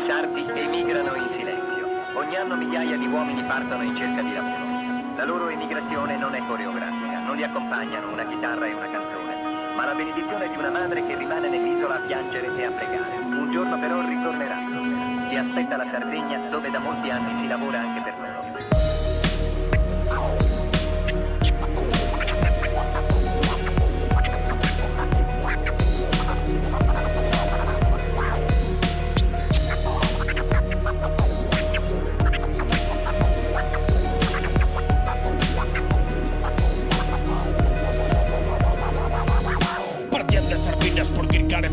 sardi emigrano in silenzio. Ogni anno migliaia di uomini partono in cerca di lavoro. La loro emigrazione non è coreografica, non li accompagnano una chitarra e una canzone, ma la benedizione di una madre che rimane nell'isola a piangere e a pregare. Un giorno però ritorneranno. Li aspetta la Sardegna, dove da molti anni si lavora anche per loro.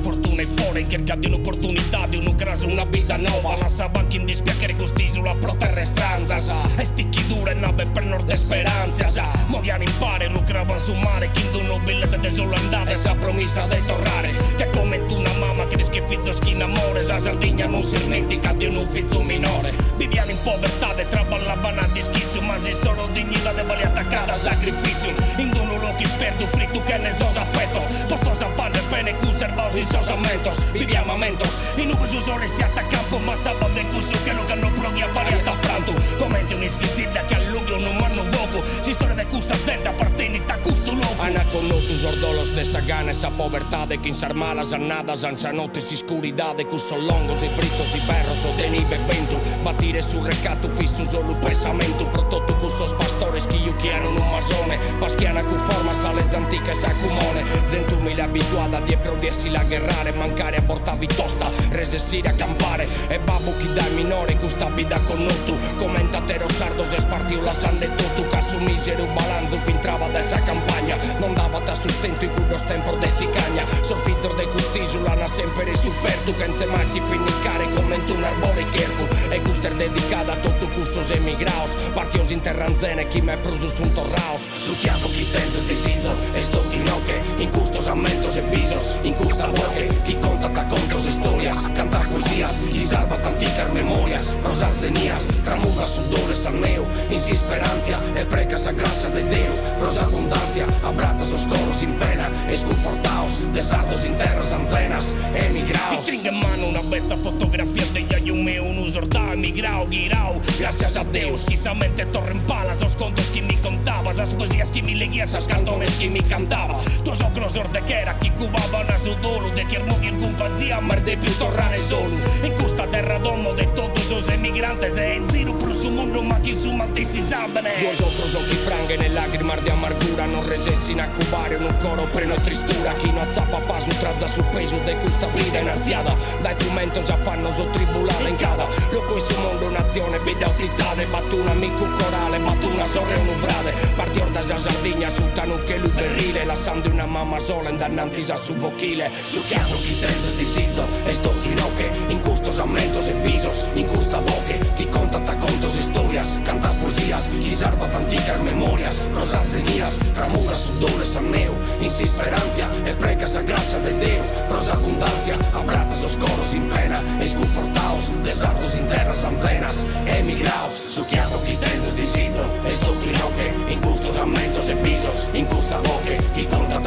Fortuna e fuori in cerca di un'opportunità, di un'occasione, una vita nuova. Lasciava anche in dispiacere gusti sulla pro terra stranza. E sticchi dure nave per nord speranza. Mogliano in pare, lucravano su mare. Chi un biglietto de solo andare, esa promessa di tornare. Che come tu una mamma che rischia fizzo schina amore. Sa Sardegna non si dimentica di un ufficio minore. Viviamo in povertà e traballavano a dischissio. Ma se solo dignità deve attaccare a sacrificio. In un luogo perdo fritto che ne so affetto. Postosa panne pene conservados in sosamentos. Viviamo a mentos. In un su sole si attacca un po' ma sabato de cusso che lo canno proghi a pari a pranto. Commenti un'iscrizione che allunghi un umano voco. Si storia de cussa fredda appartenita a questo luogo. Ana con notu sordolo stessa gana esa povertà de che insarmala sannada senza notte si scuridà de cusso longo si fritto si perro so tenive vento. Battire sul recato fisso solo un pensamento. Prodotto cusso spastore schiucchiano un masone. Paschiana cu forma sale zantica e sa cumone. 100.000 abituati a dietro di essi la guerrare. Mancare a portavi tosta, resessire a campare. E babbo chi dai minore gusta vida con notu. Commentatero sardo se spartiu la sande tutto. Casu misero balanzo che entrava da essa campagna. Non dava da sustento in cui lo tempo de si cagna. Sorfizzo de custisula na sempre sofferto. Che non mai si pinnicare come un arbore cherco. E guster dedicata a tutto cussos emigraos. Partios in terranzene chi me prusus un torraos. Su chiavo chi tenzo deciso e sto tinoche. In custos amentos e bisos. In custa boque chi conta contos historias. Canta poesías y salva tanticas memorias. Prosas zenías, tramuda sudores al neo. In si speranza e preca sa gracia de Deus. Prosa abundancia, abraza sos coros sin pena. Esconfortaos, de sardos in terras ancenas. Emigraos. Y stringa en mano una bella fotografía de Yayume. Un usordá emigrao, guirao. Gracias a Deus, quizamente torre en palas. Los contos que me contaba, las poesías que me leguía, esas cantones que me cantava. Tos ocros de che era chi cubava na su dolo. De che ermoghi in compagnia, mar de più tornare solo. In questa terra domo de todos los emigrantes. E in giro per su mondo ma chi su maltesi sambene. Dos otros occhi pranghe nel lagrimar di amargura. Non resessi in accubare un coro preno tristura. Chi non sa papà su trazza su peso de questa vita inarziata. Dai trumentos affanno so tribulale in cada. Loco in su mondo nazione vide autoritate. Battu un amico corale, battu una sorre e un frate. Partior da Sardegna su tanu che lui berrile. Lasciando una mamma sola indannanti sa su vochile. Su chiaro chi tenzo deciso e sto tinoche. In custos amentos e bisos. In custa boque chi conta contos historias. Canta poesías y salva tanticas memorias. Prosas zenías, tramuda sudores al neo. In si speranza e preca sa gracia de Deus. Prosa abundancia, abraza sos coros sin pena. Esconfortaos, de sardos in terras ancenas. Emigraos, su chiaro chi tenzo deciso e sto tinoche. In custos amentos e bisos. In custa boque chi conta